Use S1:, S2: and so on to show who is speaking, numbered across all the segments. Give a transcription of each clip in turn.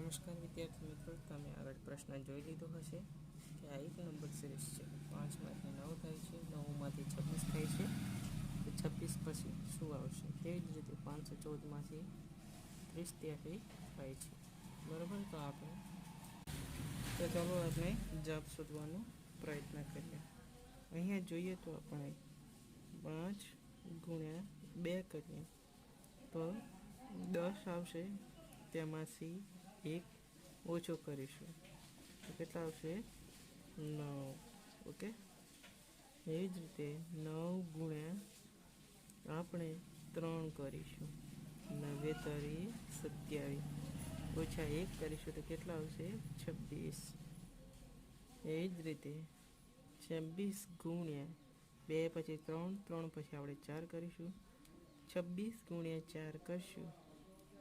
S1: નમસ્કાર વિદ્યાર્થી મિત્રો, તમે આગળ પ્રશ્ન જોઈ લીધો હશે કે આ એક નંબર સિરીઝ છે. 5માંથી 9 થાય છે, 9માંથી 26 થાય છે, તો 26 પછી શું આવશે? તેવી જ રીતે 514માંથી 30 થાય છે. બરાબર, તો ચાલો આપણે જવાબ શોધવાનો પ્રયત્ન કરીએ. અહીંયા જોઈએ તો આપણે 5 ગુણ્યા 2 કરીએ તો 10 આવશે. તેમાંથી 1 ઓછો કરીશું તો કેટલા આવશે? 9. ઓકે, એવી જ રીતે 9 ગુણ્યા આપણે 3 કરીશું. 9 તરી 27 ઓછા 1 કરીશું તો કેટલા આવશે? 26. એવી જ રીતે 26 ગુણ્યા 2 પછી 3, 3 પછી આપણે 4 કરીશું. 26 ગુણ્યા 4 કરશું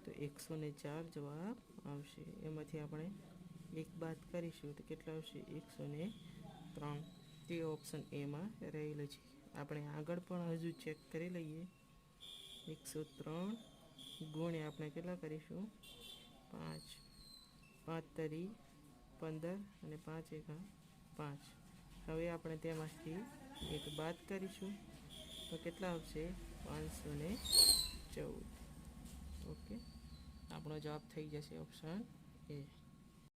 S1: તો 104 જવાબ આવશે. એમાંથી આપણે 1 બાદ કરીશું તો કેટલા આવશે? 103. તે ઓપ્શન એમાં રહેલું છે. આપણે આગળ પણ હજુ ચેક કરી લઈએ. 103 ગુણ્યા આપણે કેટલા કરીશું? 5. 5 તરી 15 અને 5 એકા 5. હવે આપણે તેમાંથી 1 બાદ કરીશું તો કેટલા આવશે? 514. ઓકે, આપણો જવાબ થઈ જશે ઓપ્શન એ.